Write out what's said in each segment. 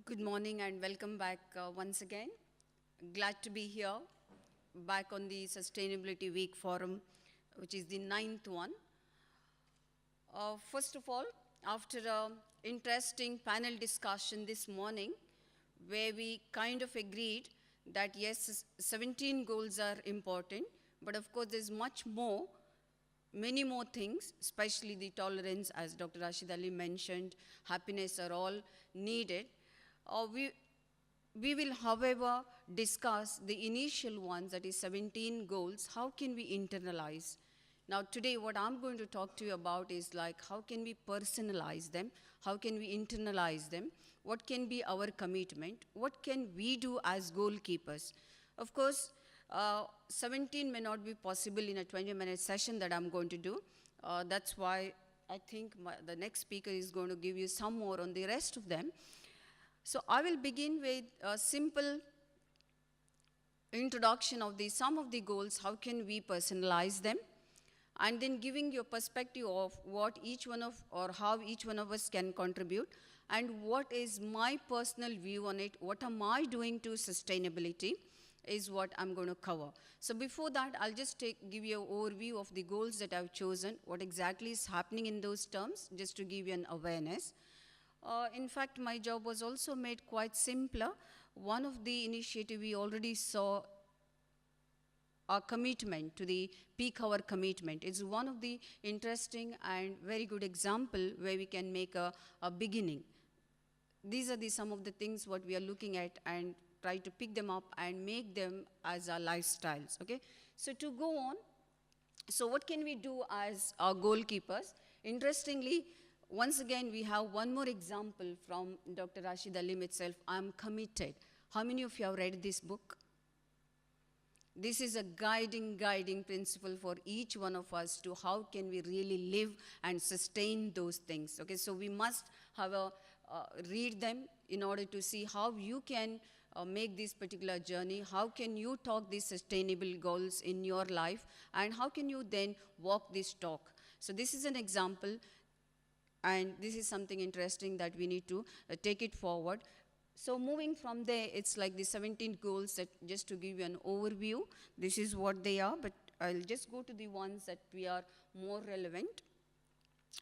Good morning and welcome back once again. Glad to be here, back on the Sustainability Week Forum, which is the 9th one. First of all, after an interesting panel discussion this morning, where we kind of agreed that yes, 17 goals are important, but of course there's much more, many more things, especially the tolerance, as Dr. Rashid Ali mentioned, happiness are all needed. We will, however, discuss the initial ones, that is 17 goals. How can we internalize? Now, today, what I'm going to talk to you about is like, how can we personalize them? How can we internalize them? What can be our commitment? What can we do as goalkeepers? Of course, 17 may not be possible in a 20-minute session that I'm going to do. That's why I think the next speaker is going to give you some more on the rest of them. So I will begin with a simple introduction of some of the goals, how can we personalize them, and then giving you a perspective of what each one of, or how each one of us can contribute, and what is my personal view on it, what am I doing to sustainability, is what I'm going to cover. So before that, I'll just give you an overview of the goals that I've chosen, what exactly is happening in those terms, just to give you an awareness. In fact, my job was also made quite simpler. One of the initiatives we already saw, our commitment to the peak hour commitment. It's one of the interesting and very good example where we can make a beginning. These are some of the things what we are looking at and try to pick them up and make them as our lifestyles, okay? So to go on, so what can we do as our goalkeepers? Interestingly, once again, we have one more example from Dr. Rashid Ali itself, I'm committed. How many of you have read this book? This is a guiding principle for each one of us to how can we really live and sustain those things. Okay, so we must have read them in order to see how you can make this particular journey, how can you talk these sustainable goals in your life, and how can you then walk this talk. So this is an example. And this is something interesting that we need to take it forward. So moving from there, it's like the 17 goals that just to give you an overview, this is what they are, but I'll just go to the ones that we are more relevant.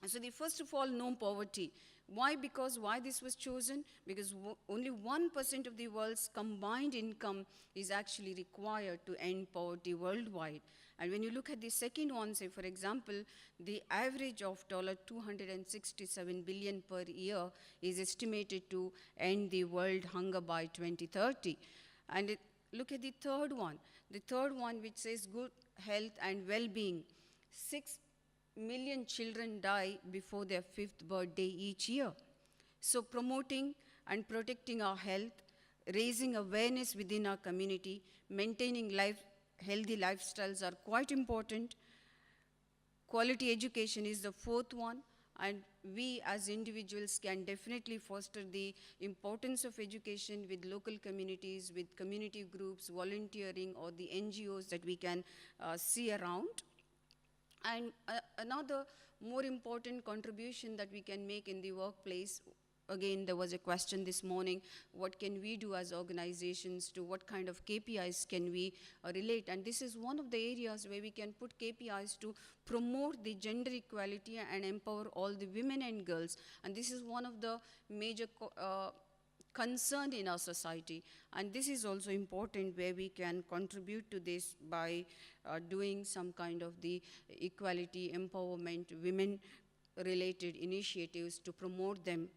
So the first of all, no poverty. Why? Because why this was chosen? Because only 1% of the world's combined income is actually required to end poverty worldwide. And when you look at the second one, say for example, the average of $267 billion per year is estimated to end the world hunger by 2030. And look at the third one. The third one, which says good health and well-being. 6 million children die before their 5th birthday each year. So promoting and protecting our health, raising awareness within our community, maintaining healthy lifestyles are quite important. Quality education is the fourth one, and we as individuals can definitely foster the importance of education with local communities, with community groups, volunteering, or the NGOs that we can see around. And another more important contribution that we can make in the workplace, again, there was a question this morning, what can we do as organizations to what kind of KPIs can we relate? And this is one of the areas where we can put KPIs to promote the gender equality and empower all the women and girls. And this is one of the major concern in our society, and this is also important where we can contribute to this by doing some kind of the equality, empowerment, women related initiatives to promote them.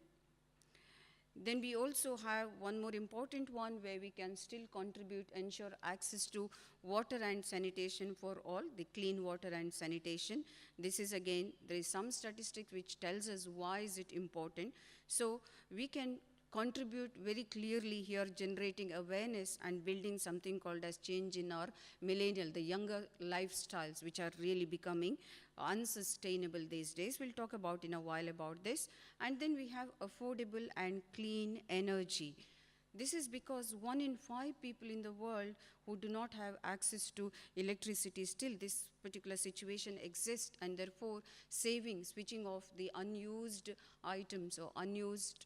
Then we also have one more important one where we can still contribute, ensure access to water and sanitation for all, the clean water and sanitation. This is again, there is some statistics which tells us why is it important. So we can contribute very clearly here, generating awareness and building something called as change in our millennial, the younger lifestyles, which are really becoming unsustainable these days. We'll talk about in a while about this. And then we have affordable and clean energy. This is because 1 in 5 people in the world who do not have access to electricity, still this particular situation exists, and therefore saving, switching off the unused items or unused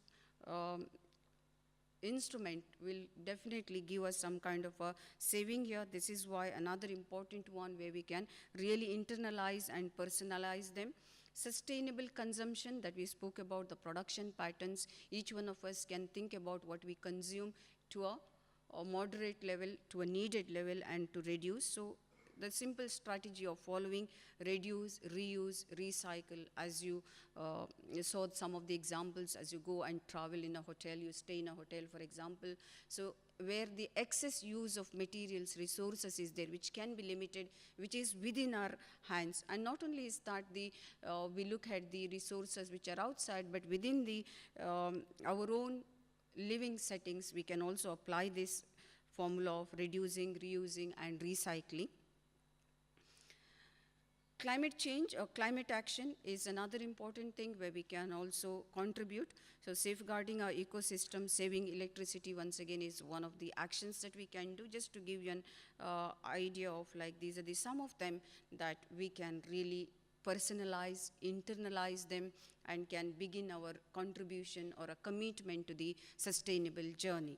instrument will definitely give us some kind of a saving here. This is why another important one where we can really internalize and personalize them. Sustainable consumption that we spoke about, the production patterns, each one of us can think about what we consume to a moderate level, to a needed level, and to reduce. So the simple strategy of following reduce, reuse, recycle, as you saw some of the examples as you go and travel in a hotel, you stay in a hotel, for example. So where the excess use of materials, resources is there, which can be limited, which is within our hands. And not only is that we look at the resources which are outside, but within our own living settings, we can also apply this formula of reducing, reusing, and recycling. Climate change or climate action is another important thing where we can also contribute. So safeguarding our ecosystem, saving electricity, once again, is one of the actions that we can do. Just to give you an idea of, like, these are some of them that we can really personalize, internalize them, and can begin our contribution or a commitment to the sustainable journey.